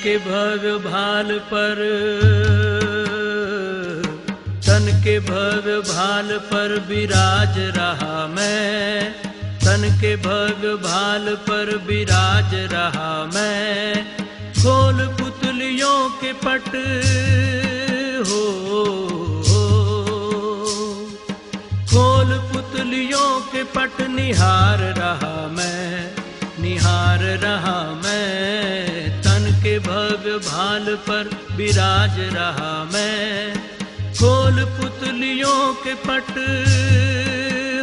के भव्य भाल पर, तन के भव्य भाल पर विराज रहा मैं, तन के भव्य भाल पर विराज रहा मैं। खोल पुतलियों के पट हो, खोल पुतलियों के पट निहार रहा मैं, निहार रहा मैं। तन के भव्य भाल पर विराज रहा मैं। खोल पुतलियों के पट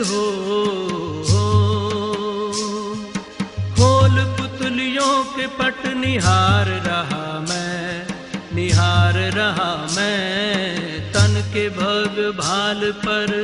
हो, खोल पुतलियों के पट निहार रहा मैं, निहार रहा मैं। तन के भव्य भाल पर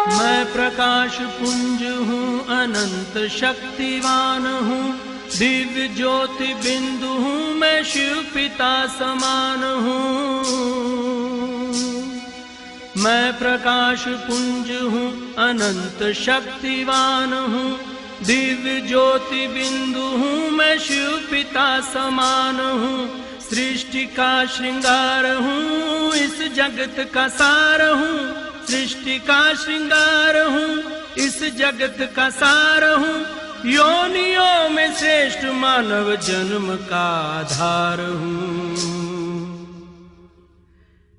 मैं प्रकाश पुंज हूँ, अनंत शक्तिवान हूँ, दिव्य ज्योति बिंदु हूँ, मैं शिव पिता समान हूँ। मैं प्रकाश पुंज हूँ, अनंत शक्तिवान हूँ, दिव्य ज्योति बिंदु हूँ, मैं शिव पिता समान हूँ। सृष्टि का श्रृंगार हूँ, इस जगत का सार हूँ, सृष्टि का श्रृंगार हूँ, इस जगत का सार हूँ। योनियों में श्रेष्ठ मानव जन्म का आधार हूँ।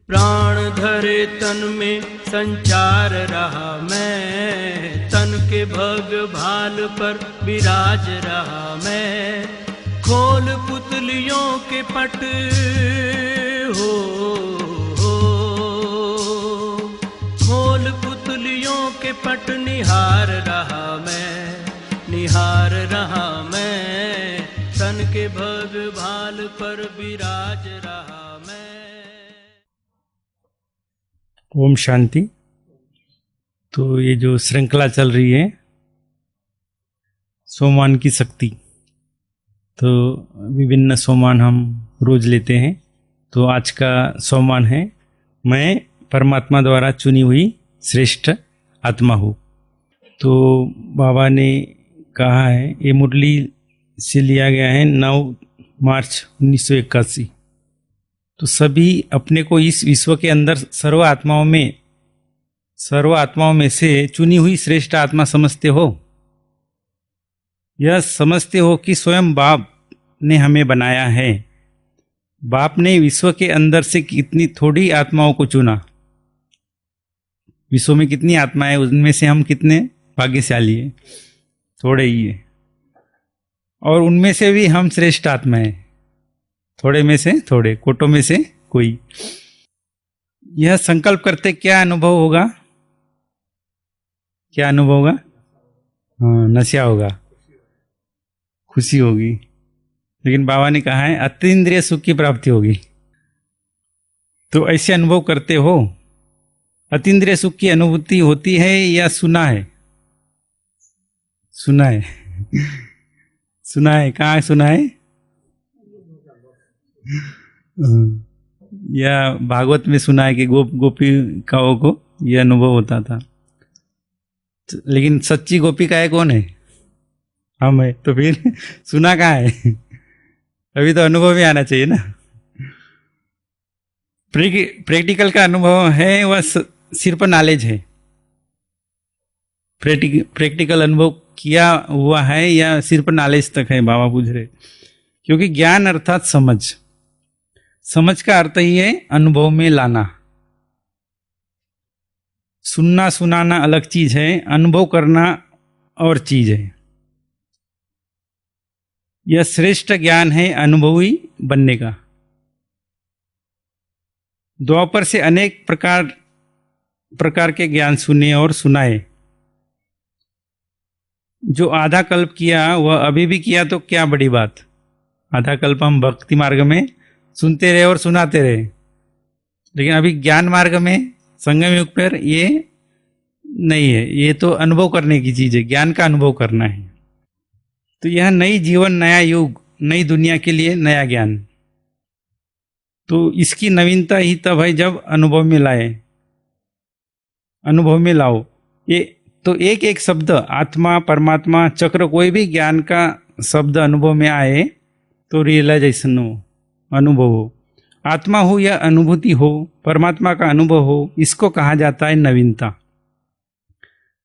प्राण धरे तन में संचार रहा मैं, तन के भव्य भाल पर विराज रहा मैं। खोल पुतलियों के पट हो, खोल पुतलियों के पट निहार रहा मैं, निहार रहा मैं। तन के भव्य भाल पर विराज रहा मैं। ओम शांति। तो ये जो श्रृंखला चल रही है सोमान की शक्ति, तो विभिन्न सोमान हम रोज लेते हैं। तो आज का सोमान है मैं परमात्मा द्वारा चुनी हुई श्रेष्ठ आत्मा हूँ। तो बाबा ने कहा है, ये मुरली से लिया गया है 9 मार्च 1981। तो सभी अपने को इस विश्व के अंदर सर्व आत्माओं में से चुनी हुई श्रेष्ठ आत्मा समझते हो। यह समझते हो कि स्वयं बाप ने हमें बनाया है। बाप ने विश्व के अंदर से कितनी थोड़ी आत्माओं को चुना। विश्व में कितनी आत्माएं, उनमें से हम कितने भाग्यशाली हैं, थोड़े ही है। और उनमें से भी हम श्रेष्ठ आत्माएं, थोड़े में से थोड़े, कोटों में से कोई। यह संकल्प करते क्या अनुभव होगा? क्या अनुभव होगा? हाँ, नशा होगा, खुशी होगी। लेकिन बाबा ने कहा है अतीन्द्रिय सुख की प्राप्ति होगी। तो ऐसे अनुभव करते हो? अतीन्द्रिय सुख की अनुभूति होती है या सुना है? सुना है सुना है, कहाँ सुना है? या भागवत में सुना है कि गोपिकाओं को यह अनुभव होता था। लेकिन सच्ची गोपिकाएं कौन है? हम है। तो फिर सुना कहाँ है? अभी तो अनुभव भी आना चाहिए ना। प्रैक्टिकल का अनुभव है, वह सिर्फ नॉलेज है। प्रैक्टिकल अनुभव किया हुआ है या सिर्फ नॉलेज तक है, बाबा पूछ रहे। क्योंकि ज्ञान अर्थात समझ का अर्थ ही है अनुभव में लाना। सुनना सुनाना अलग चीज है, अनुभव करना और चीज है। यह श्रेष्ठ ज्ञान है अनुभवी बनने का। द्वापर से अनेक प्रकार के ज्ञान सुने और सुनाए। जो आधा कल्प किया वह अभी भी किया तो क्या बड़ी बात। आधा कल्प हम भक्ति मार्ग में सुनते रहे और सुनाते रहे, लेकिन अभी ज्ञान मार्ग में संगम युग पर ये नहीं है। ये तो अनुभव करने की चीज है, ज्ञान का अनुभव करना है। तो यह नई जीवन, नया युग, नई दुनिया के लिए नया ज्ञान। तो इसकी नवीनता ही तब है जब अनुभव में लाए, अनुभव में लाओ। ये तो एक एक शब्द, आत्मा, परमात्मा, चक्र, कोई भी ज्ञान का शब्द अनुभव में आए तो रियलाइजेशन हो, अनुभव हो। आत्मा हो या अनुभूति हो, परमात्मा का अनुभव हो, इसको कहा जाता है नवीनता।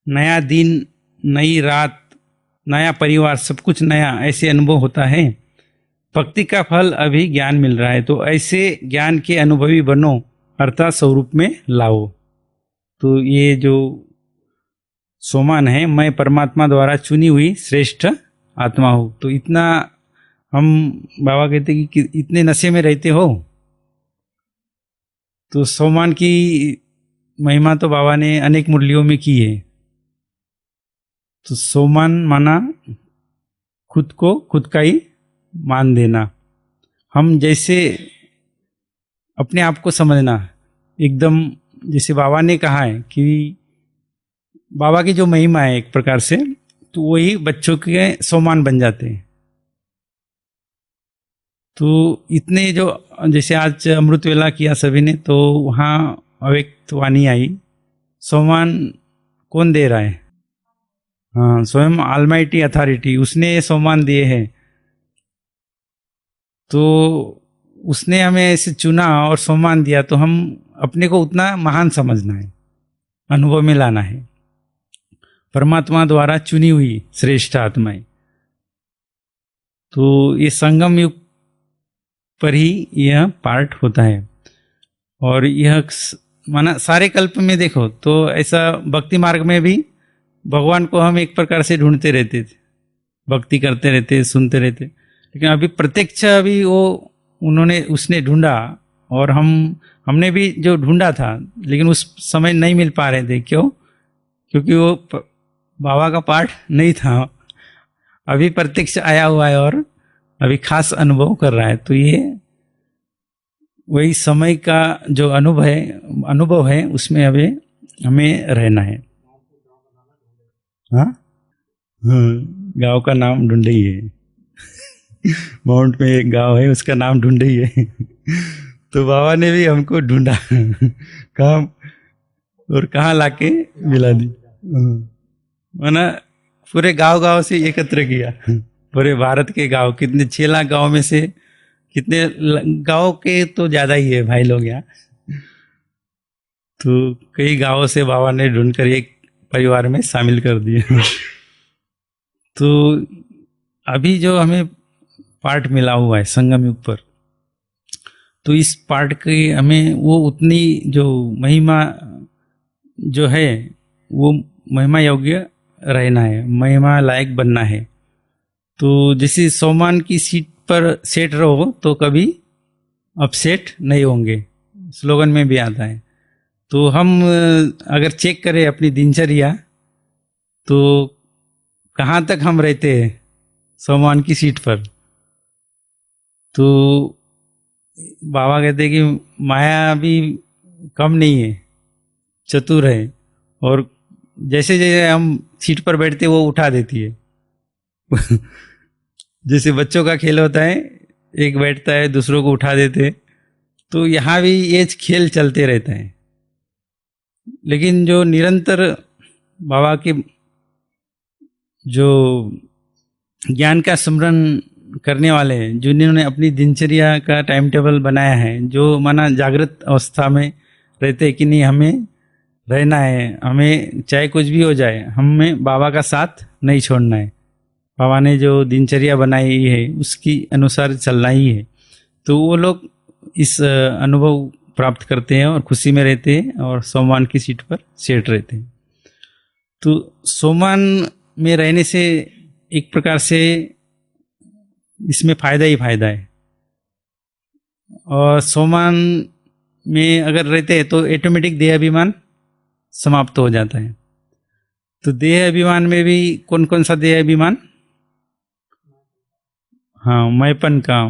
नया दिन, नई रात, नया परिवार, सब कुछ नया, ऐसे अनुभव होता है। भक्ति का फल अभी ज्ञान मिल रहा है, तो ऐसे ज्ञान के अनुभवी बनो, अर्थात स्वरूप में लाओ। तो ये जो सोमान है, मैं परमात्मा द्वारा चुनी हुई श्रेष्ठ आत्मा हूँ। तो इतना हम, बाबा कहते कि इतने नशे में रहते हो, तो सोमान की महिमा तो बाबा ने अनेक मुरलियों में की है। तो सोमान माना खुद को खुद का ही मान देना, हम जैसे अपने आप को समझना एकदम, जैसे बाबा ने कहा है कि बाबा की जो महिमा है एक प्रकार से, तो वही बच्चों के सोमान बन जाते हैं। तो इतने जो, जैसे आज अमृत वेला किया सभी ने, तो वहाँ अव्यक्त वाणी आई, सोमान कौन दे रहा है? हाँ, स्वयं ऑलमाइटी अथॉरिटी, उसने सोमान दिए हैं। तो उसने हमें ऐसे चुना और सम्मान दिया, तो हम अपने को उतना महान समझना है, अनुभव में लाना है। परमात्मा द्वारा चुनी हुई श्रेष्ठ आत्माएं। तो ये संगम युग पर ही यह पार्ट होता है। और यह माना सारे कल्प में देखो तो ऐसा भक्ति मार्ग में भी भगवान को हम एक प्रकार से ढूंढते रहते थे, भक्ति करते रहते, सुनते रहते। लेकिन अभी प्रत्यक्ष अभी वो उसने ढूंढा, और हमने भी जो ढूंढा था, लेकिन उस समय नहीं मिल पा रहे थे। क्यों? क्योंकि वो बाबा का पाठ नहीं था। अभी प्रत्यक्ष आया हुआ है और अभी खास अनुभव कर रहा है। तो ये वही समय का जो अनुभव है उसमें अभी हमें रहना है। हाँ, गांव का नाम ढूंढे ही है। माउंट में एक गांव है, उसका नाम ढूंढे ही है। तो बाबा ने भी हमको ढूंढा, कहाँ और कहाँ लाके मिला दी। माना पूरे गांव से एकत्र किया, पूरे भारत के गांव, कितने 6 लाख गांव में से कितने गांव के तो ज्यादा ही है भाई लोग यहाँ। तो कई गांवों से बाबा ने ढूंढ कर एक परिवार में शामिल कर दिए। तो अभी जो हमें पार्ट मिला हुआ है संगम युग पर, तो इस पार्ट के हमें वो उतनी जो महिमा जो है वो महिमा योग्य रहना है, महिमा लायक बनना है। तो जैसे सोमान की सीट पर सेट रहो तो कभी अपसेट नहीं होंगे, स्लोगन में भी आता है। तो हम अगर चेक करें अपनी दिनचर्या, तो कहाँ तक हम रहते हैं सोमान की सीट पर। तो बाबा कहते हैं कि माया भी कम नहीं है, चतुर है, और जैसे जैसे हम सीट पर बैठते वो उठा देती है। जैसे बच्चों का खेल होता है, एक बैठता है दूसरों को उठा देते, तो यहाँ भी ये खेल चलते रहता है। लेकिन जो निरंतर बाबा के जो ज्ञान का स्मरण करने वाले हैं, जिन्होंने अपनी दिनचर्या का टाइम टेबल बनाया है, जो माना जागृत अवस्था में रहते हैं कि नहीं हमें रहना है, हमें चाहे कुछ भी हो जाए, हमें बाबा का साथ नहीं छोड़ना है, बाबा ने जो दिनचर्या बनाई है उसकी अनुसार चलना ही है। तो वो लोग इस अनुभव प्राप्त करते हैं और खुशी में रहते हैं और सोमान की सीट पर सेट रहते हैं। तो सोमान में रहने से एक प्रकार से इसमें फायदा ही फायदा है। और सोमान में अगर रहते हैं तो ऑटोमेटिक देह अभिमान समाप्त हो जाता है। तो देह अभिमान में भी कौन कौन सा देह अभिमान? हाँ, मैंपन का,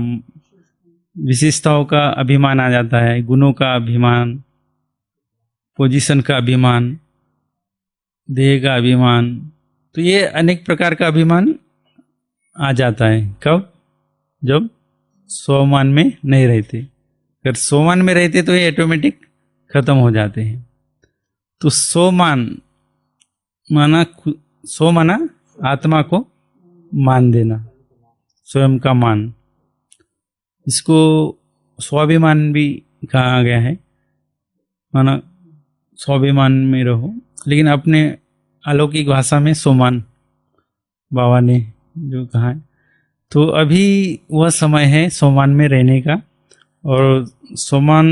विशेषताओं का अभिमान आ जाता है, गुणों का अभिमान, पोजीशन का अभिमान, देह का अभिमान। तो ये अनेक प्रकार का अभिमान आ जाता है। कब? जब सोमान में नहीं रहते। अगर सोमान में रहते तो ये ऑटोमेटिक खत्म हो जाते हैं। तो सोमान माना, सो माना आत्मा को मान देना, स्वयं का मान। इसको स्वाभिमान भी कहा गया है, माना स्वाभिमान में रहो, लेकिन अपने अलौकिक भाषा में सोमान बाबा ने जो कहा है। तो अभी वह समय है सोमान में रहने का। और सोमान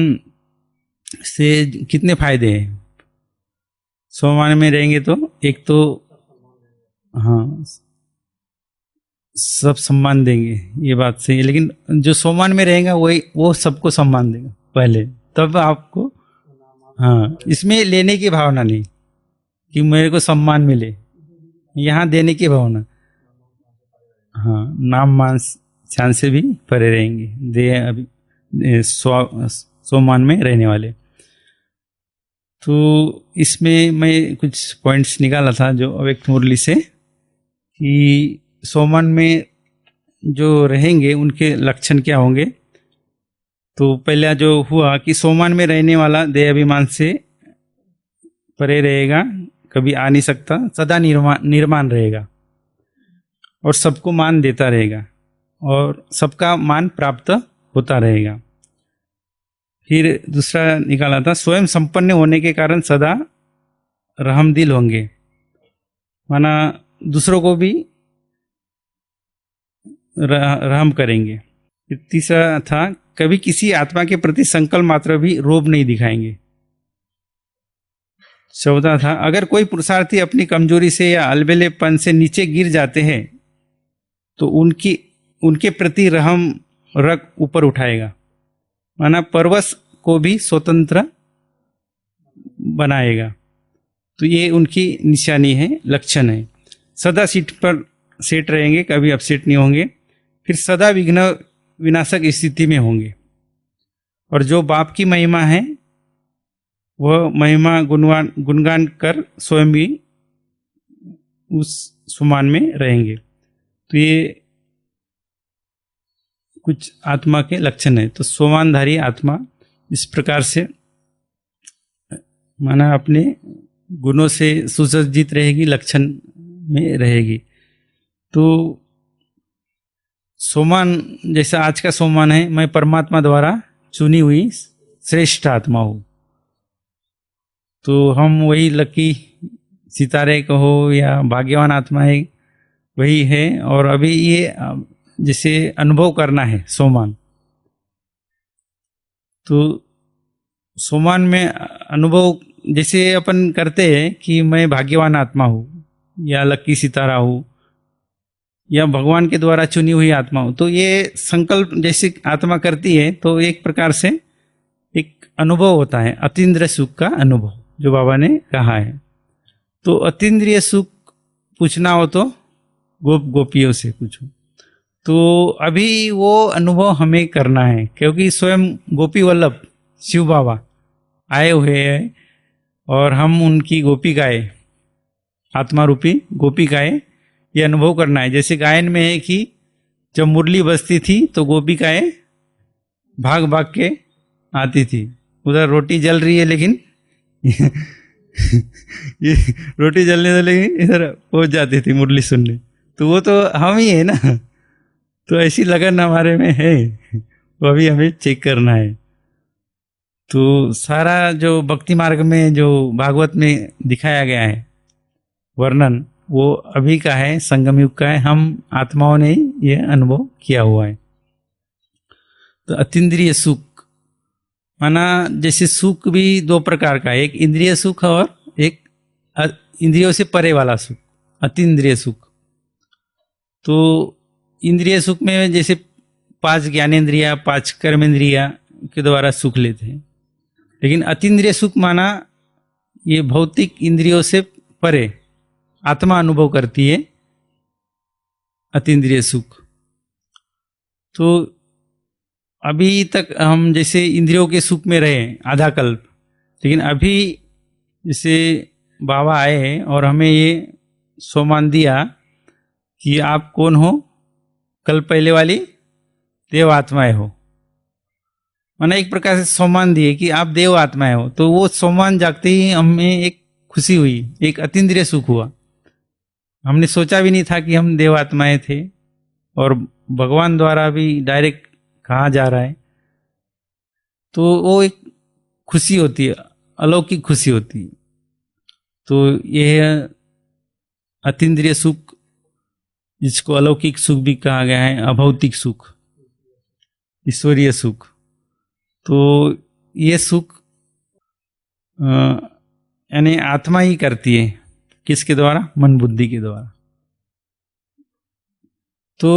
से कितने फायदे हैं? सोमान में रहेंगे तो एक तो हाँ, सब सम्मान देंगे, ये बात सही है, लेकिन जो सोमान में रहेगा वही वो सबको सम्मान देगा पहले, तब आपको, हाँ, इसमें लेने की भावना नहीं कि मेरे को सम्मान मिले, यहाँ देने की भावना। हाँ, नाम मान शान से भी परे रहेंगे, दे अभी सोमान में रहने वाले। तो इसमें मैं कुछ पॉइंट्स निकाला था जो अव्यक्त मुरली से, कि सोमान में जो रहेंगे उनके लक्षण क्या होंगे। तो पहला जो हुआ कि सोमान में रहने वाला देह अभिमान से परे रहेगा, कभी आ नहीं सकता, सदा निर्माण रहेगा और सबको मान देता रहेगा और सबका मान प्राप्त होता रहेगा। फिर दूसरा निकाला था, स्वयं संपन्न होने के कारण सदा रहमदिल होंगे, माना दूसरों को भी रहम करेंगे। फिर तीसरा था, कभी किसी आत्मा के प्रति संकल्प मात्र भी रोब नहीं दिखाएंगे। चौथा था, अगर कोई पुरुषार्थी अपनी कमजोरी से या अलबेलेपन से नीचे गिर जाते हैं तो उनके प्रति रहम रग ऊपर उठाएगा, माना परवश को भी स्वतंत्र बनाएगा। तो ये उनकी निशानी है, लक्षण है। सदा सीट पर सेट रहेंगे, कभी अपसेट नहीं होंगे। फिर सदा विघ्न विनाशक स्थिति में होंगे। और जो बाप की महिमा है वह महिमा गुणगान कर स्वयं भी उस सुमान में रहेंगे। तो ये कुछ आत्मा के लक्षण है। तो सोमानधारी आत्मा इस प्रकार से माना अपने गुणों से सुसज्जित रहेगी, लक्षण में रहेगी। तो सोमान जैसा आज का सोमान है, मैं परमात्मा द्वारा चुनी हुई श्रेष्ठ आत्मा हूँ। तो हम वही लकी सितारे कहो या भाग्यवान आत्मा है, वही है। और अभी ये जैसे अनुभव करना है सोमान, तो सोमान में अनुभव जैसे अपन करते हैं कि मैं भाग्यवान आत्मा हूँ या लकी सितारा हूँ या भगवान के द्वारा चुनी हुई आत्मा हूँ, तो ये संकल्प जैसे आत्मा करती है तो एक प्रकार से एक अनुभव होता है, अतीन्द्रिय सुख का अनुभव जो बाबा ने कहा है। तो अतीन्द्रिय सुख पूछना हो तो गोपियों से पूछो। तो अभी वो अनुभव हमें करना है, क्योंकि स्वयं गोपी वल्लभ शिव बाबा आए हुए हैं और हम उनकी गोपिकाएं, आत्मा रूपी गोपिकाएं, ये अनुभव करना है। जैसे गायन में है कि जब मुरली बजती थी तो गोपिकाएं भाग भाग के आती थी, उधर रोटी जल रही है लेकिन ये रोटी जलने तो लेकिन इधर पहुंच जाती थी मुरली सुनने। तो वो तो हम ही है ना। तो ऐसी लगन हमारे में है, वो अभी हमें चेक करना है। तो सारा जो भक्ति मार्ग में जो भागवत में दिखाया गया है वर्णन, वो अभी का है, संगम युग का है, हम आत्माओं ने ये अनुभव किया हुआ है। तो अतीन्द्रिय सुख माना जैसे सुख भी दो प्रकार का है, एक इंद्रिय सुख और एक इंद्रियों से परे वाला सुख, अतीन्द्रिय सुख। तो इंद्रिय सुख में जैसे 5 ज्ञानेन्द्रिया 5 कर्मेंद्रिया के द्वारा सुख लेते हैं, लेकिन अतीन्द्रिय सुख माना ये भौतिक इंद्रियों से परे आत्मा अनुभव करती है, अतीन्द्रिय सुख। तो अभी तक हम जैसे इंद्रियों के सुख में रहे आधा कल्प, लेकिन अभी जैसे बाबा आए हैं और हमें ये सोमान दिया कि आप कौन हो, कल पहले वाली देव आत्माएं हो। माना एक प्रकार से सम्मान दिए कि आप देव आत्मा हो, तो वो सम्मान जागते ही हमें एक खुशी हुई, एक अतीन्द्रिय सुख हुआ। हमने सोचा भी नहीं था कि हम देव आत्माएं थे, और भगवान द्वारा भी डायरेक्ट कहा जा रहा है, तो वो एक खुशी होती है, अलौकिक खुशी होती है। तो यह अतीन्द्रिय सुख, जिसको अलौकिक सुख भी कहा गया है, अभौतिक सुख, ईश्वरीय सुख, तो ये सुख यानी आत्मा ही करती है। किसके द्वारा? मन बुद्धि के द्वारा। तो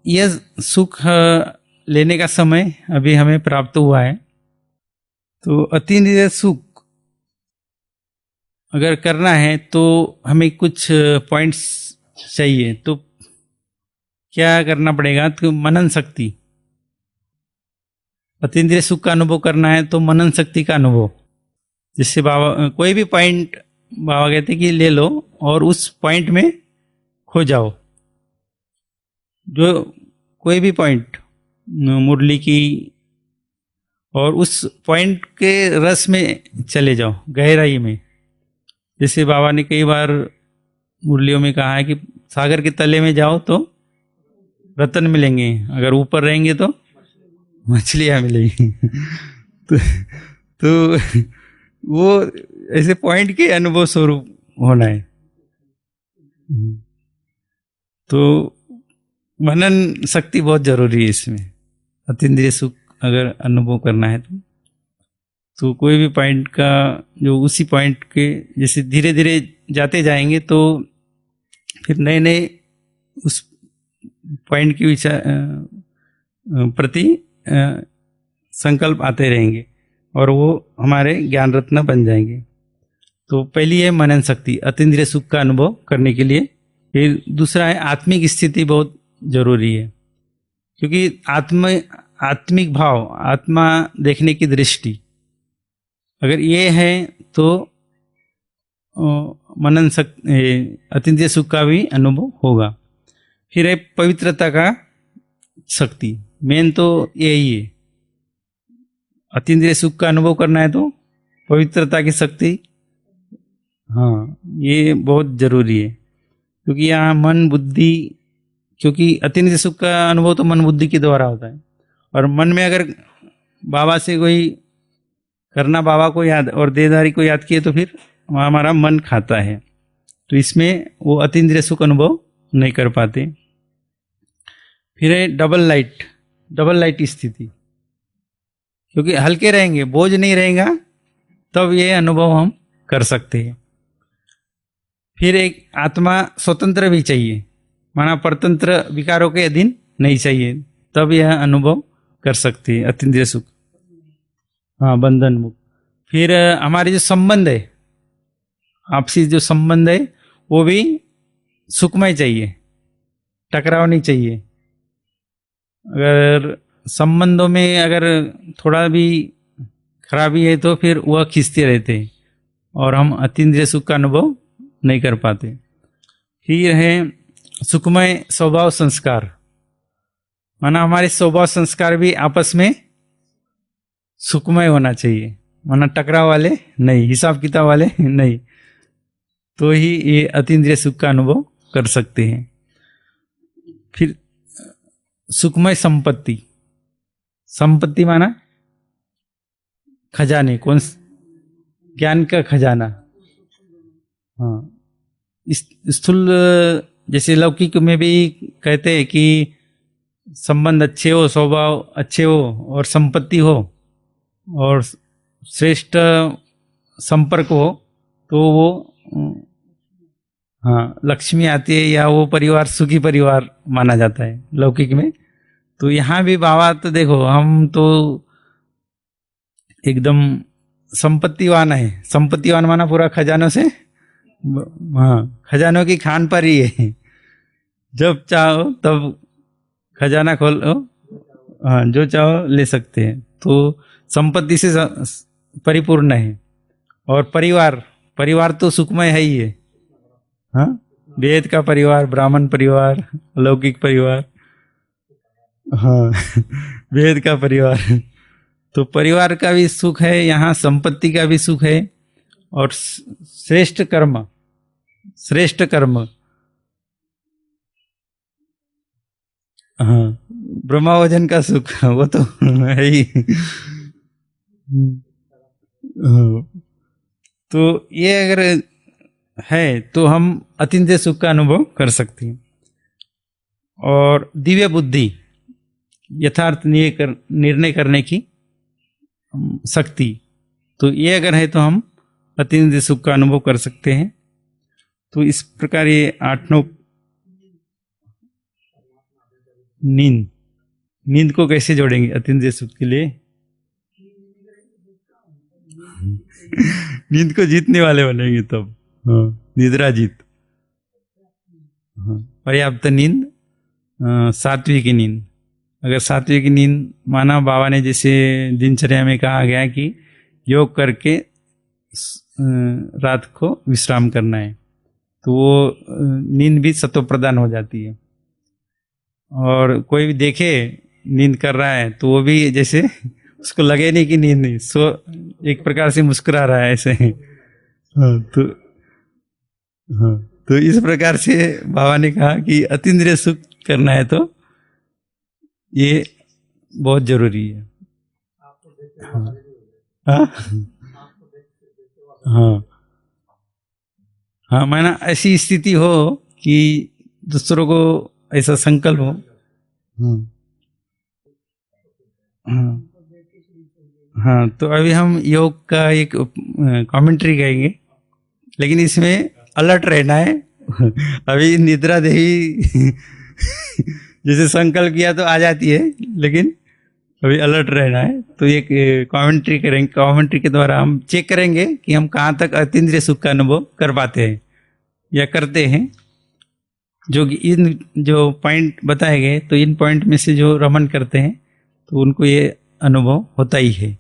यह सुख लेने का समय अभी हमें प्राप्त हुआ है। तो अतीन्द्रिय सुख अगर करना है तो हमें कुछ पॉइंट्स चाहिए। तो क्या करना पड़ेगा? तो मनन शक्ति, अतीन्द्रिय सुख का अनुभव करना है तो मनन शक्ति का अनुभव। जिससे बाबा कोई भी पॉइंट, बाबा कहते कि ले लो और उस पॉइंट में खो जाओ। जो कोई भी पॉइंट मुरली की, और उस पॉइंट के रस में चले जाओ, गहराई में। जैसे बाबा ने कई बार मुरलियों में कहा है कि सागर के तले में जाओ तो रतन मिलेंगे, अगर ऊपर रहेंगे तो मछलियां मिलेगी। तो वो ऐसे पॉइंट के अनुभव स्वरूप होना है। तो मनन शक्ति बहुत जरूरी है इसमें। अतीन्द्रिय सुख अगर अनुभव करना है तो कोई भी पॉइंट का, जो उसी पॉइंट के जैसे धीरे धीरे जाते जाएंगे तो फिर नए नए उस पॉइंट की प्रति संकल्प आते रहेंगे और वो हमारे ज्ञान रत्न बन जाएंगे। तो पहली है मनन शक्ति, अतीन्द्रिय सुख का अनुभव करने के लिए। फिर दूसरा है आत्मिक स्थिति, बहुत जरूरी है, क्योंकि आत्मिक भाव, आत्मा देखने की दृष्टि अगर ये है तो मनन शक्ति, अतीन्द्रिय सुख का भी अनुभव होगा। फिर है पवित्रता का शक्ति, मेन तो यही है। अतीन्द्रिय सुख का अनुभव करना है तो पवित्रता की शक्ति, हाँ, ये बहुत जरूरी है। क्योंकि यहाँ मन बुद्धि, क्योंकि अतीन्द्रिय सुख का अनुभव तो मन बुद्धि के द्वारा होता है, और मन में अगर बाबा से कोई करना, बाबा को याद और देहधारी को याद किए तो फिर हमारा मन खाता है, तो इसमें वो अतीन्द्रिय सुख अनुभव नहीं कर पाते। फिर है डबल लाइट स्थिति, क्योंकि हल्के रहेंगे, बोझ नहीं रहेगा, तब ये अनुभव हम कर सकते हैं। फिर एक आत्मा स्वतंत्र भी चाहिए, माना परतंत्र विकारों के अधीन नहीं चाहिए, तब यह अनुभव कर सकते हैं अतीन्द्रिय सुख, हाँ, बंधन मुक्त। फिर हमारे जो संबंध है, आपसी जो संबंध है, वो भी सुखमय चाहिए, टकराव नहीं चाहिए। अगर संबंधों में अगर थोड़ा भी खराबी है तो फिर वह खींचते रहते हैं और हम अतीन्द्रिय सुख का अनुभव नहीं कर पाते। फिर है सुखमय स्वभाव संस्कार, माना हमारे स्वभाव संस्कार भी आपस में सुखमय होना चाहिए, माना टकराव वाले नहीं, हिसाब किताब वाले नहीं, तो ही ये अतीन्द्रिय सुख का अनुभव कर सकते हैं। फिर सुखमय संपत्ति माना खजाने, कौन? ज्ञान का खजाना, हाँ। स्थूल जैसे लौकिक में भी कहते हैं कि संबंध अच्छे हो, स्वभाव अच्छे हो और संपत्ति हो और श्रेष्ठ संपर्क हो तो वो, हाँ, लक्ष्मी आती है या वो परिवार सुखी परिवार माना जाता है लौकिक में। तो यहाँ भी बाबा तो देखो, हम तो एकदम संपत्तिवान है। संपत्तिवान माना पूरा खजानों से, हाँ, खजानों की खान पर ही है, जब चाहो तब खजाना खोलो, हाँ, जो चाहो ले सकते हैं। तो संपत्ति से परिपूर्ण है। और परिवार तो सुखमय है ही है, हाँ, वेद का परिवार, ब्राह्मण परिवार, अलौकिक परिवार, हाँ, वेद का परिवार, तो परिवार का भी सुख है, यहाँ संपत्ति का भी सुख है, और श्रेष्ठ कर्म, श्रेष्ठ कर्म, हाँ, ब्रह्मावचन का सुख वो तो है ही। हाँ, तो ये अगर है तो हम अतीन्द्रिय सुख का अनुभव कर सकते हैं। और दिव्य बुद्धि, यथार्थ निर्णय करने की शक्ति, तो ये अगर है तो हम अतीन्द्रिय सुख का अनुभव कर सकते हैं। तो इस प्रकार ये 8-9 नींद को कैसे जोड़ेंगे अतीन्द्रिय सुख के लिए? नींद को जीतने वाले बनेंगे तब। हाँ, निद्रा जीत, हाँ, पर्याप्त नींद, सात्विक नींद। अगर सात्विक नींद माना, बाबा ने जैसे दिनचर्या में कहा गया कि योग करके रात को विश्राम करना है, तो वो नींद भी सत्व प्रदान हो जाती है। और कोई भी देखे नींद कर रहा है तो वो भी जैसे उसको लगे नहीं कि नींद नहीं, सो एक प्रकार से मुस्कुरा रहा है ऐसे। हाँ, तो इस प्रकार से बाबा ने कहा कि अतीन्द्रिय सुख करना है तो ये बहुत जरूरी है। हाँ, हाँ, हाँ, माना ऐसी स्थिति हो कि दूसरों को ऐसा संकल्प हो। हाँ, हाँ, तो अभी हम योग का एक कमेंट्री कहेंगे, लेकिन इसमें अलर्ट रहना है। अभी निद्रा देवी जैसे संकल्प किया तो आ जाती है, लेकिन अभी अलर्ट रहना है। तो एक कमेंट्री करेंगे, कमेंट्री के द्वारा हम चेक करेंगे कि हम कहाँ तक अतीन्द्रिय सुख का अनुभव कर पाते हैं या करते हैं। इन जो पॉइंट बताए गए, तो इन पॉइंट में से जो रमन करते हैं तो उनको ये अनुभव होता ही है।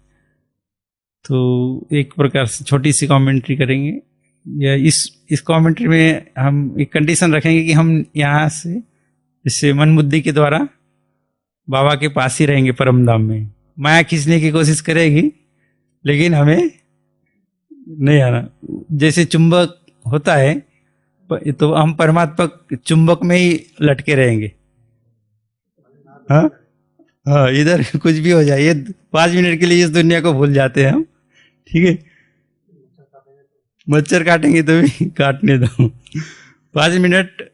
तो एक प्रकार से छोटी सी कमेंट्री करेंगे, या इस कमेंट्री में हम एक कंडीशन रखेंगे कि हम यहाँ से इससे मन बुद्धि के द्वारा बाबा के पास ही रहेंगे परम धाम में। माया खींचने की कोशिश करेगी, लेकिन हमें नहीं आना। जैसे चुंबक होता है, तो हम परमात्मा चुंबक में ही लटके रहेंगे। हाँ, हाँ, इधर कुछ भी हो जाए, ये 5 मिनट के लिए इस दुनिया को भूल जाते हैं हम। ठीक है, मच्छर काटेंगे तो भी काटने दो, 5 मिनट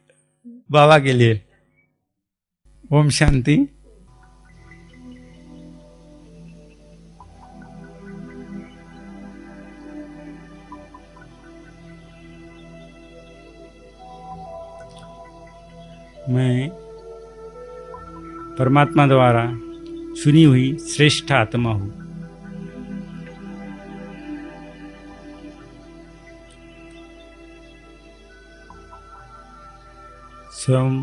बाबा के लिए। ओम शांति। मैं परमात्मा द्वारा चुनी हुई श्रेष्ठ आत्मा हूँ। स्वयं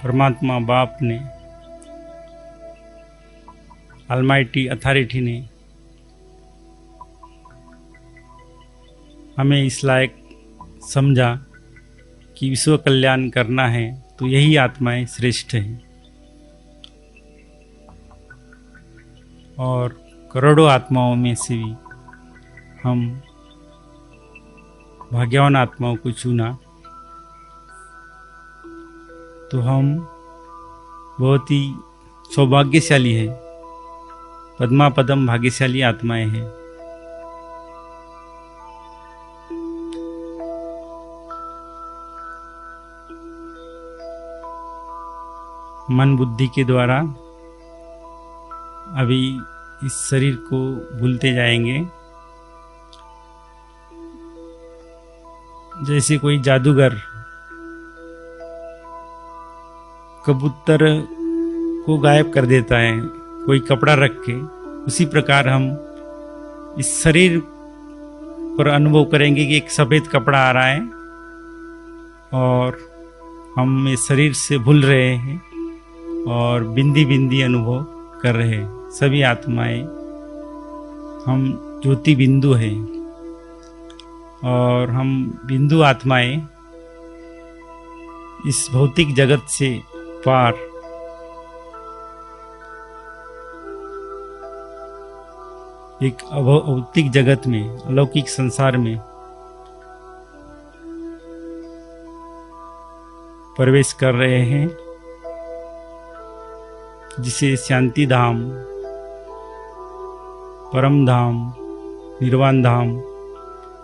परमात्मा बाप ने, अलमाइटी अथॉरिटी ने हमें इस लायक समझा कि विश्व कल्याण करना है तो यही आत्माएं श्रेष्ठ हैं। और करोड़ों आत्माओं में से भी हम भाग्यवान आत्माओं को चुना, तो हम बहुत ही सौभाग्यशाली है, पद्मा पदम भाग्यशाली आत्माएं हैं। मन बुद्धि के द्वारा अभी इस शरीर को भूलते जाएंगे। जैसे कोई जादूगर कबूतर को गायब कर देता है कोई कपड़ा रख के, उसी प्रकार हम इस शरीर पर अनुभव करेंगे कि एक सफ़ेद कपड़ा आ रहा है और हम इस शरीर से भूल रहे हैं और बिंदी बिंदी अनुभव कर रहे हैं। सभी आत्माएं हम ज्योति बिंदु हैं और हम बिंदु आत्माएं इस भौतिक जगत से पार एक अभौतिक जगत में, अलौकिक संसार में प्रवेश कर रहे हैं, जिसे शांति धाम, परम धाम, निर्वाण धाम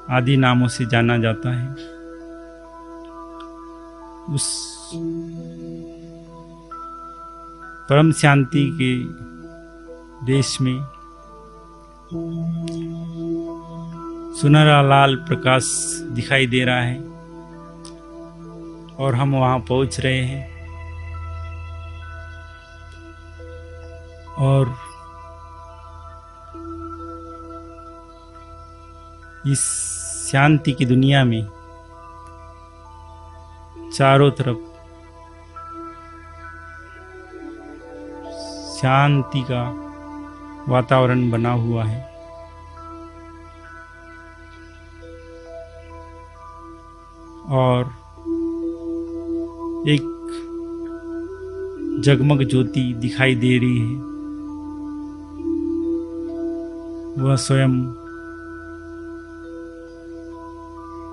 आदि नामों से जाना जाता है। उस परम शांति के देश में सुनहरा लाल प्रकाश दिखाई दे रहा है और हम वहां पहुंच रहे हैं। और इस शांति की दुनिया में चारों तरफ शांति का वातावरण बना हुआ है। और एक जगमग ज्योति दिखाई दे रही है, वह स्वयं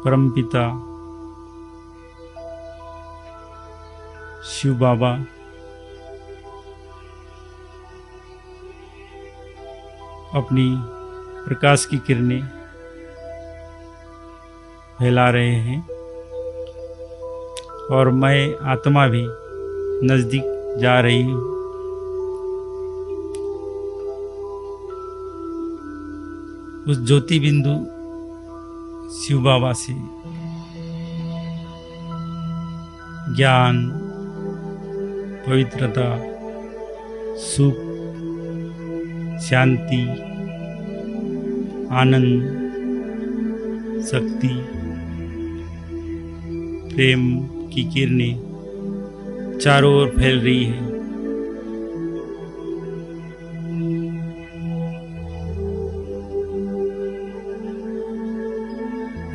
परमपिता शिव बाबा अपनी प्रकाश की किरणें फैला रहे हैं और मैं आत्मा भी नजदीक जा रही हूँ। उस ज्योति बिंदु शिव बाबा से ज्ञान, पवित्रता, सुख, शांति, आनंद, शक्ति, प्रेम की किरणें चारों ओर फैल रही है।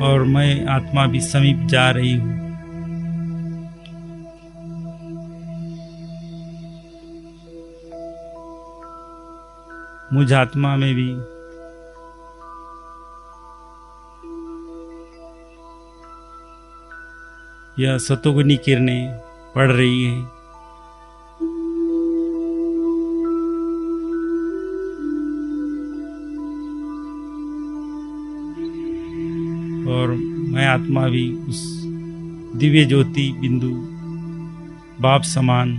और मैं आत्मा भी समीप जा रही हूँ। मुझ आत्मा में भी यह सतोगुनी किरणें पड़ रही हैं। और मैं आत्मा भी उस दिव्य ज्योति बिंदु बाप समान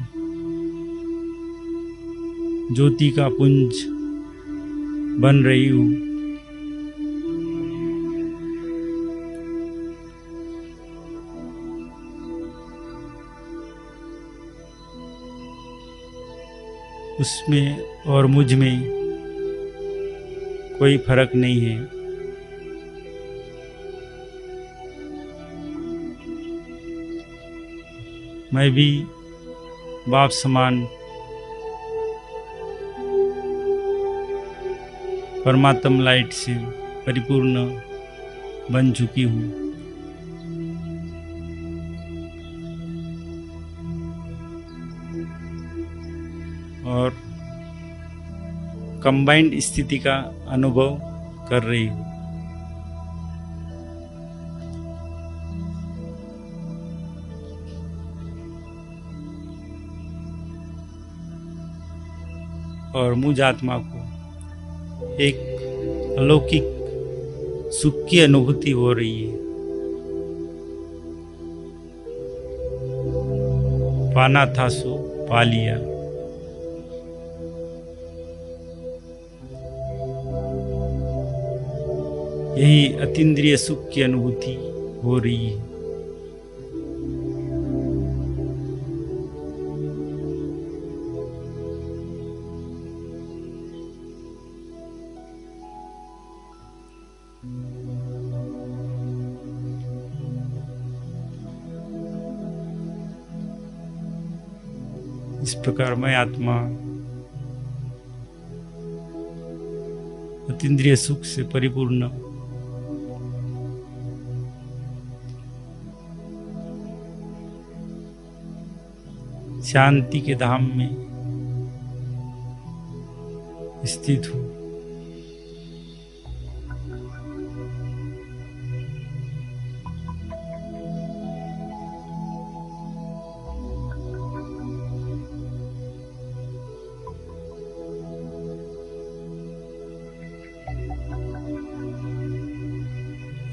ज्योति का पुंज बन रही हूँ। उसमें और मुझ में कोई फर्क नहीं है। मैं भी बाप समान परमात्म लाइट से परिपूर्ण बन चुकी हूँ। और कंबाइंड स्थिति का अनुभव कर रही हूँ। और मुझ आत्मा को एक अलौकिक सुख की अनुभूति हो रही है। पाना था सो पा लिया। यही अतीन्द्रिय सुख की अनुभूति हो रही है। इस प्रकार मैं आत्मा अतीन्द्रिय सुख से परिपूर्ण शांति के धाम में स्थित हूँ।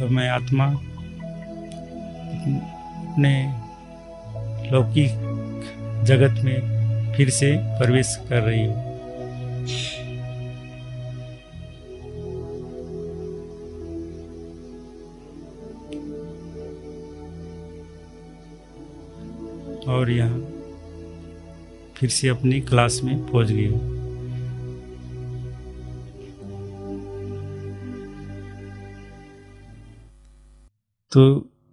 तो मैं आत्मा अपने लौकिक जगत में फिर से प्रवेश कर रही हूँ। और यहाँ फिर से अपनी क्लास में पहुंच गई हूँ। तो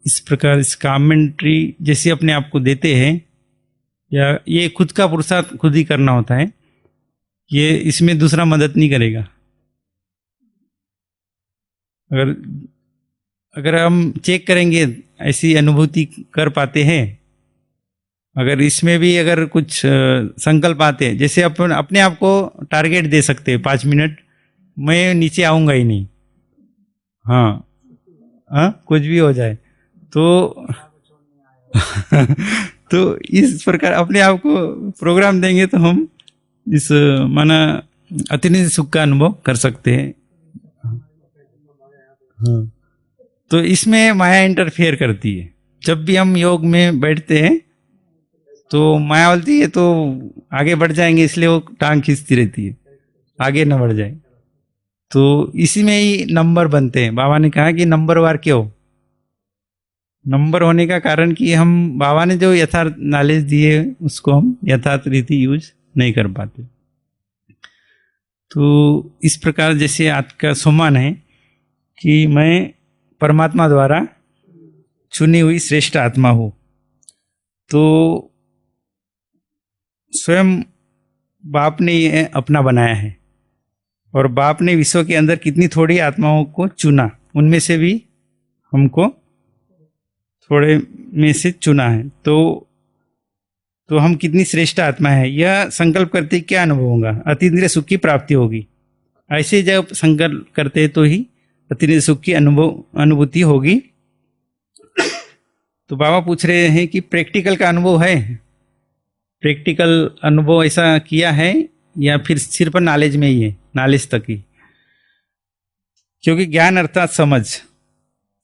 इस प्रकार इस कमेंट्री जैसे अपने आप को देते हैं, या ये खुद का पुरुषार्थ खुद ही करना होता है, ये इसमें दूसरा मदद नहीं करेगा। अगर हम चेक करेंगे ऐसी अनुभूति कर पाते हैं, अगर इसमें भी अगर कुछ संकल्प आते हैं, जैसे अपन अपने आप को टारगेट दे सकते हैं 5 मिनट मैं नीचे आऊंगा ही नहीं, हाँ कुछ भी हो जाए तो तो इस प्रकार अपने आप को प्रोग्राम देंगे तो हम इस माना अतिनिधि सुख का अनुभव कर सकते हैं। हाँ, तो इसमें माया इंटरफेयर करती है। जब भी हम योग में बैठते हैं तो माया बोलती है तो आगे बढ़ जाएंगे, इसलिए वो टांग खींचती रहती है आगे न बढ़ जाए। तो इसी में ही नंबर बनते हैं। बाबा ने कहा कि नंबरवार क्यों? नंबर होने का कारण कि हम बाबा ने जो यथार्थ नॉलेज दिए उसको हम यथार्थ रीति यूज नहीं कर पाते। तो इस प्रकार जैसे आज का सम्मान है कि मैं परमात्मा द्वारा चुनी हुई श्रेष्ठ आत्मा हूँ, तो स्वयं बाप ने ये अपना बनाया है, और बाप ने विश्व के अंदर कितनी थोड़ी आत्माओं को चुना, उनमें से भी हमको थोड़े में से चुना है। तो हम कितनी श्रेष्ठ आत्मा है, यह संकल्प करते क्या अनुभव होगा? अतीन्द्रिय सुख की प्राप्ति होगी। ऐसे जब संकल्प करते तो ही अतीन्द्रिय सुख की अनुभूति होगी। तो बाबा पूछ रहे हैं कि प्रैक्टिकल का अनुभव है, प्रैक्टिकल अनुभव ऐसा किया है या फिर सिर्फ नॉलेज में ही है, नॉलेज तक ही? क्योंकि ज्ञान अर्थात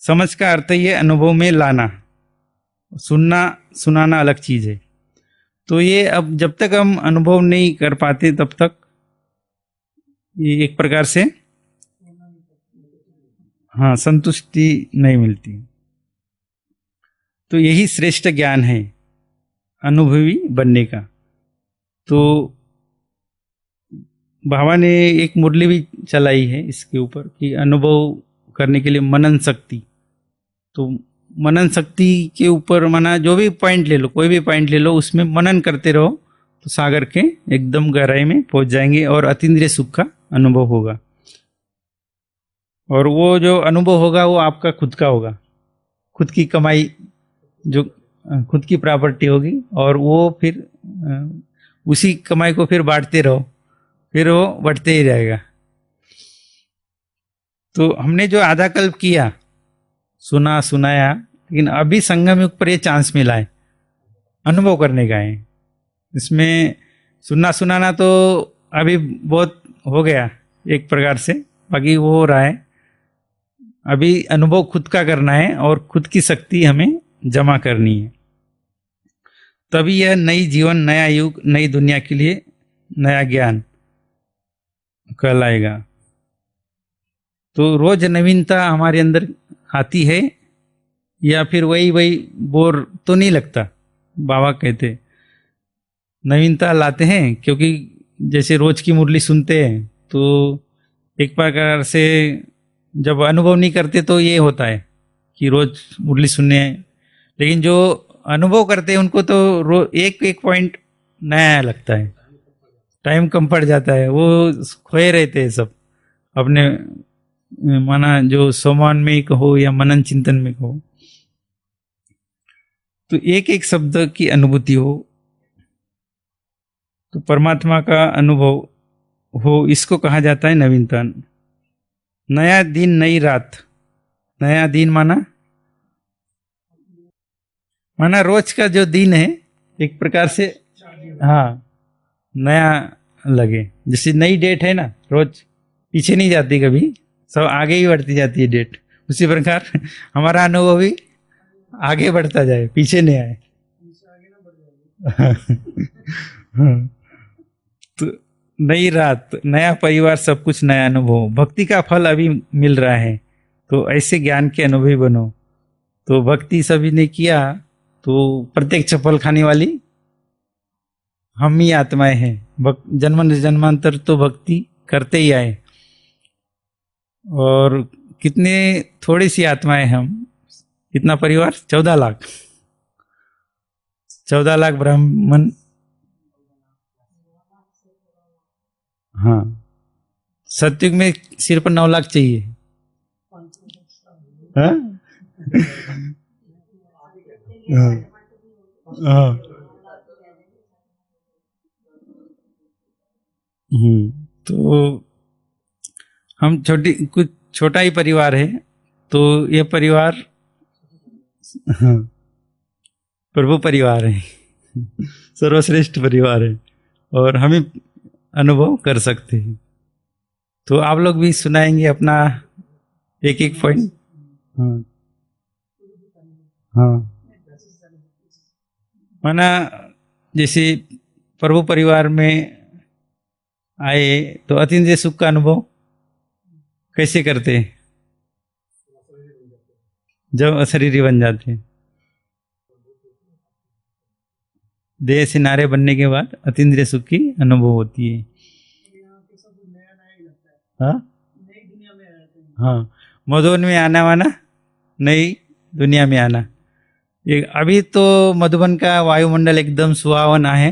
समझ का अर्थ ही है अनुभव में लाना, सुनाना अलग चीज है। तो ये अब जब तक हम अनुभव नहीं कर पाते तब तक ये एक प्रकार से हाँ संतुष्टि नहीं मिलती। तो यही श्रेष्ठ ज्ञान है अनुभवी बनने का। तो बाबा ने एक मुरली भी चलाई है इसके ऊपर कि अनुभव करने के लिए मनन शक्ति। तो मनन शक्ति के ऊपर माना जो भी पॉइंट ले लो, कोई भी पॉइंट ले लो, उसमें मनन करते रहो तो सागर के एकदम गहराई में पहुंच जाएंगे और अतीन्द्रिय सुख का अनुभव होगा। और वो जो अनुभव होगा वो आपका खुद का होगा, खुद की कमाई, जो खुद की प्रॉपर्टी होगी, और वो फिर उसी कमाई को फिर बांटते रहो, फिर वो बढ़ते ही रहेगा। तो हमने जो आधा कल्प किया, सुनाया, लेकिन अभी संगम युग पर ये चांस मिला है अनुभव करने का है। इसमें सुनाना तो अभी बहुत हो गया एक प्रकार से, बाकी वो हो रहा है। अभी अनुभव खुद का करना है और खुद की शक्ति हमें जमा करनी है, तभी यह नई जीवन, नया युग, नई दुनिया के लिए नया ज्ञान कहलाएगा। तो रोज नवीनता हमारे अंदर आती है या फिर वही बोर तो नहीं लगता? बाबा कहते नवीनता लाते हैं, क्योंकि जैसे रोज की मुरली सुनते हैं तो एक प्रकार से जब अनुभव नहीं करते तो ये होता है कि रोज मुरली सुनने हैं, लेकिन जो अनुभव करते हैं उनको तो एक पॉइंट नया लगता है, टाइम कम पड़ जाता है, वो खोए रहते हैं सब अपने माना जो सोमान में कहो या मनन चिंतन में कहो। तो एक एक शब्द की अनुभूति हो, तो परमात्मा का अनुभव हो, इसको कहा जाता है नवीनता। नया दिन नई रात, नया दिन माना रोज का जो दिन है एक प्रकार से हाँ नया लगे। जैसे नई डेट है ना, रोज पीछे नहीं जाती, कभी सब आगे ही बढ़ती जाती है डेट, उसी प्रकार हमारा अनुभव भी आगे बढ़ता जाए, पीछे नहीं आए। हाँ, तो नई रात, नया परिवार, सब कुछ नया अनुभव, भक्ति का फल अभी मिल रहा है। तो ऐसे ज्ञान के अनुभवी बनो। तो भक्ति सभी ने किया, तो प्रत्येक चप्पल खाने वाली हम ही आत्माएं हैं। जन्म जन्मांतर तो भक्ति करते ही आए, और कितने थोड़ी सी आत्माएं हम, कितना परिवार, 14 लाख, 14 लाख ब्राह्मण। हाँ, सत्युग में सिर्फ 9 लाख चाहिए। हाँ? हाँ। तो हम कुछ छोटा ही परिवार है, तो ये परिवार, हाँ, प्रभु परिवार है, सर्वश्रेष्ठ परिवार है, और हम ही अनुभव कर सकते हैं। तो आप लोग भी सुनाएंगे अपना एक एक पॉइंट। हाँ, हाँ, माना जैसे प्रभु परिवार में आए तो अतीन्द्रिय सुख का अनुभव कैसे करते हैं? जब अशरीरी बन जाते हैं, देह से नारे बनने के बाद अतीन्द्रिय सुख की अनुभव होती है। हाँ, हाँ, मधुबन में आना माना नई दुनिया में आना। ये अभी तो मधुबन का वायुमंडल एकदम सुहावना है,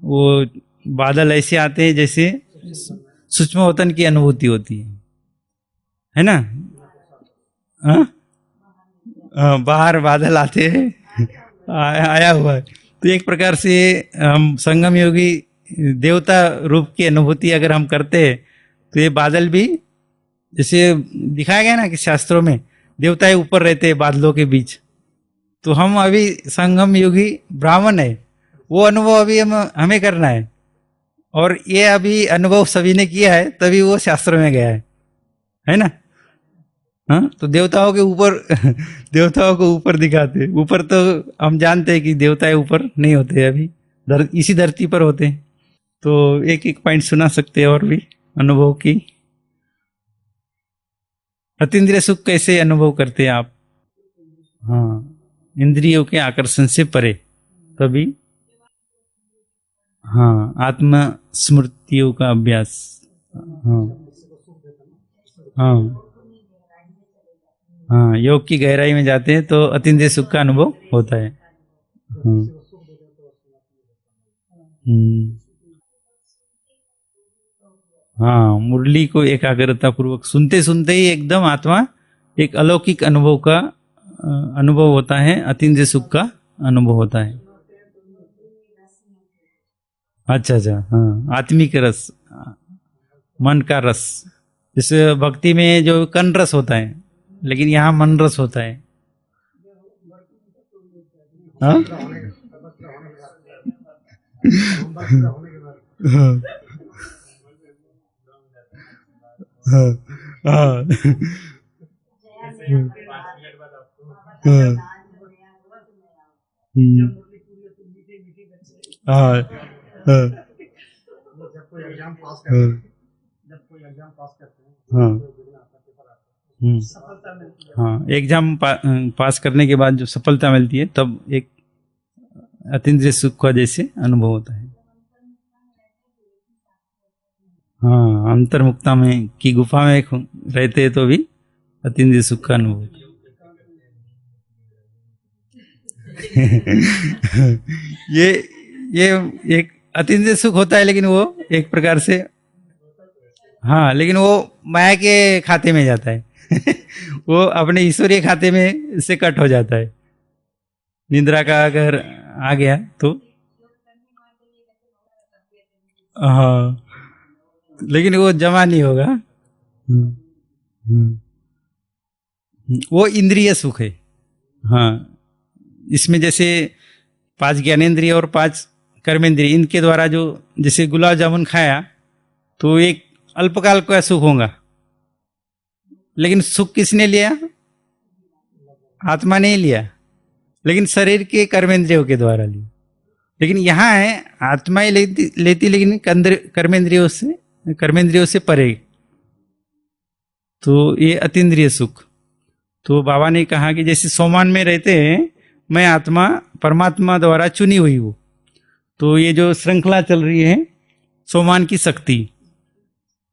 वो बादल ऐसे आते हैं जैसे सूक्ष्मवतन की अनुभूति होती है ना? हाँ, बाहर बादल आते हैं, आया हुआ है। तो एक प्रकार से हम संगम योगी देवता रूप की अनुभूति अगर हम करते हैं, तो ये बादल भी जैसे दिखाया गया ना कि शास्त्रों में देवताएं ऊपर रहते हैं बादलों के बीच, तो हम अभी संगम योगी ब्राह्मण है, वो अनुभव अभी हमें करना है। और ये अभी अनुभव सभी ने किया है, तभी वो शास्त्र में गया है ना? हाँ, तो देवताओं के ऊपर देवताओं को ऊपर दिखाते, ऊपर तो हम जानते हैं कि देवताएं ऊपर नहीं होते, अभी इसी धरती पर होते हैं। तो एक एक पॉइंट सुना सकते हैं और भी अनुभव की। अतीन्द्रिय सुख कैसे अनुभव करते हैं आप? हाँ, इंद्रियों के आकर्षण से परे, तभी। हाँ, आत्म स्मृतियों का अभ्यास। हाँ, हाँ, हाँ, योग की गहराई में जाते हैं तो अतीन्द्रिय सुख का अनुभव होता है। हाँ, हाँ, मुरली को एकाग्रता पूर्वक सुनते सुनते ही एकदम आत्मा एक अलौकिक अनुभव का अनुभव होता है, अतीन्द्रिय सुख का अनुभव होता है। अच्छा, अच्छा, हाँ, आत्मिक रस, मन का रस। जैसे भक्ति में जो कन रस होता है, लेकिन यहाँ मन रस होता है। हाँ? हाँ, हाँ, हाँ, हाँ, एग्जाम पास करने के बाद जो सफलता मिलती है, तब एक अतीन्द्रिय सुख का जैसे अनुभव होता है। हाँ, अंतर्मुक्ता में की गुफा में रहते हैं तो भी अतीन्द्रिय सुख का अनुभव होता है। ये एक अतीन्द्रिय सुख होता है, लेकिन वो एक प्रकार से, हाँ, लेकिन वो माया के खाते में जाता है। वो अपने ईश्वरीय खाते में से कट हो जाता है। निद्रा का अगर आ गया तो, हाँ, लेकिन वो जमा नहीं होगा। वो इंद्रिय सुख है। हाँ, इसमें जैसे 5 ज्ञानेंद्रिय और 5 कर्मेंद्रिय, इनके द्वारा जो जैसे गुलाब जामुन खाया तो एक अल्पकाल का सुख होगा, लेकिन सुख किसने लिया? आत्मा नहीं लिया, लेकिन शरीर के कर्मेंद्रियों के द्वारा लिया। लेकिन यहाँ है आत्मा ही लेती लेकिन कर्मेंद्रियों से परे। तो ये अतीन्द्रिय सुख। तो बाबा ने कहा कि जैसे सोमान में रहते हैं, मैं आत्मा परमात्मा द्वारा चुनी हुई हूँ। तो ये जो श्रृंखला चल रही है सोमान की शक्ति,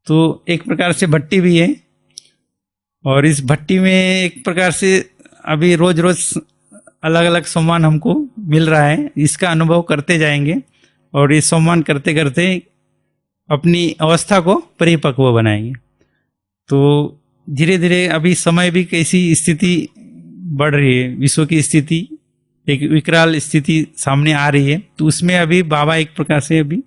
तो एक प्रकार से भट्टी भी है, और इस भट्टी में एक प्रकार से अभी रोज रोज अलग अलग सम्मान हमको मिल रहा है। इसका अनुभव करते जाएंगे और ये सम्मान करते करते अपनी अवस्था को परिपक्व बनाएंगे। तो धीरे धीरे अभी समय भी कैसी स्थिति बढ़ रही है, विश्व की स्थिति एक विकराल स्थिति सामने आ रही है। तो उसमें अभी बाबा एक प्रकार से अभी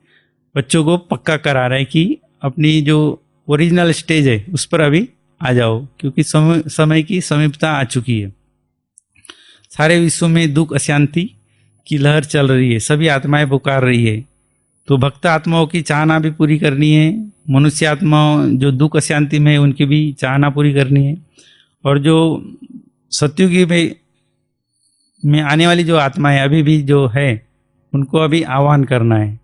बच्चों को पक्का करा रहे हैं कि अपनी जो ओरिजिनल स्टेज है उस पर अभी आ जाओ, क्योंकि समय की समीपता आ चुकी है। सारे विश्व में दुख अशांति की लहर चल रही है, सभी आत्माएं पुकार रही है। तो भक्त आत्माओं की चाहना भी पूरी करनी है, मनुष्य आत्माओं जो दुख अशांति में उनकी भी चाहना पूरी करनी है, और जो सत्युगी में आने वाली जो आत्माएं अभी भी जो है उनको अभी आह्वान करना है।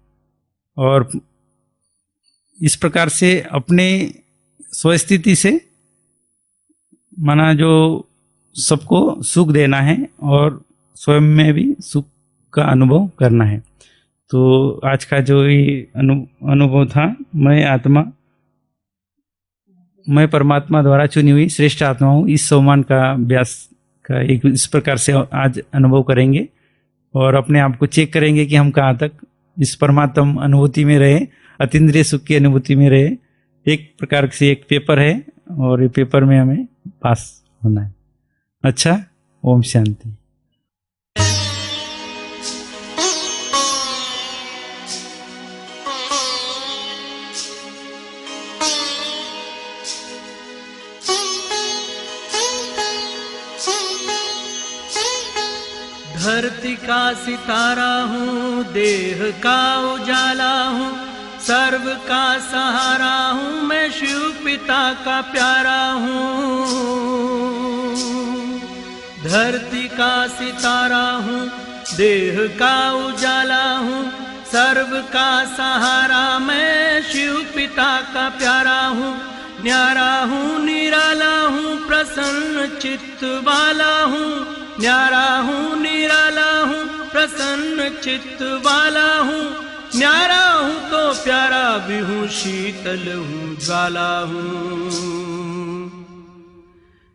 और इस प्रकार से अपने स्वस्थिति से माना जो सबको सुख देना है और स्वयं में भी सुख का अनुभव करना है। तो आज का जो ये अनुभव था, मैं परमात्मा द्वारा चुनी हुई श्रेष्ठ आत्मा हूँ, इस सम्मान का अभ्यास का एक इस प्रकार से आज अनुभव करेंगे और अपने आप को चेक करेंगे कि हम कहाँ तक इस परमात्मा अनुभूति में रहे, अतीन्द्रिय सुख की अनुभूति में रहे। एक प्रकार से एक पेपर है और ये पेपर में हमें पास होना है। अच्छा, ओम शांति। धरती का सितारा हूँ, देह का उजाला हूँ, सर्व का सहारा हूँ, मैं शिव पिता का प्यारा हूँ। धरती का सितारा हूँ, देह का उजाला हूँ, सर्व का सहारा, मैं शिव पिता का प्यारा हूँ। न्यारा हूँ, निराला हूँ, प्रसन्न चित्त वाला हूँ, न्यारा हूँ, निराला हूँ, प्रसन्न चित्त वाला हूँ, न्यारा हूँ तो प्यारा भी हूँ, शीतल हूँ, ज्वाला हूँ।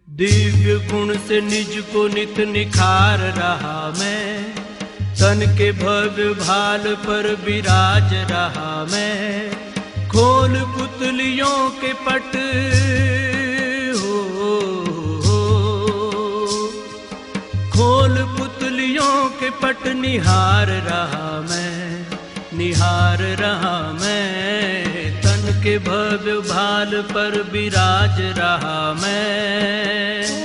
दिव्य गुण से निज को नित निखार रहा मैं, तन के भव्य भाल पर विराज रहा मैं। खोल पुतलियों के पट खोल पुतलियों के पट निहार रहा मैं, निहार रहा मैं। तन के भव्य भाल पर विराज रहा मैं।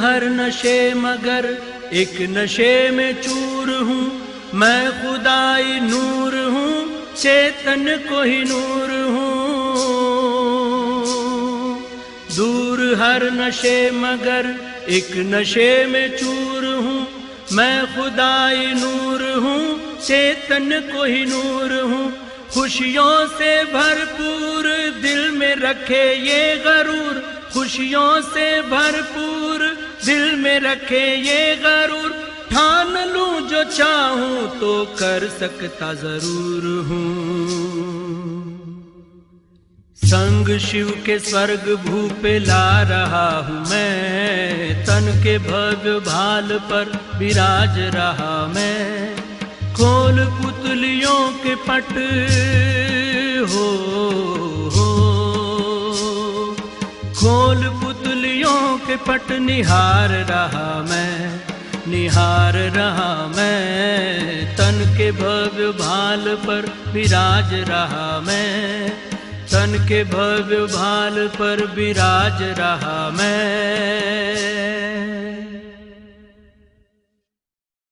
हर नशे मगर एक नशे में चूर हूँ, मैं खुदाई नूर हूँ, चेतन को ही नूर हूँ। दूर हर नशे मगर एक नशे में चूर हूँ, मैं खुदाई नूर हूँ, चेतन को ही नूर हूँ। खुशियों से भरपूर दिल में रखे ये गरूर, खुशियों से भरपूर दिल में रखे ये गरूर। ठान लूं जो चाहूं तो कर सकता जरूर हूँ। संग शिव के स्वर्ग भू पे ला रहा हूँ मैं, तन के भव्य भाल पर विराज रहा मैं। खोल पुतलियों के पट खोल पुतलियों के पट निहार रहा मैं, निहार रहा मैं। तन के भव्य भाल पर विराज रहा मैं, तन के भव्य भाल पर विराज रहा मैं।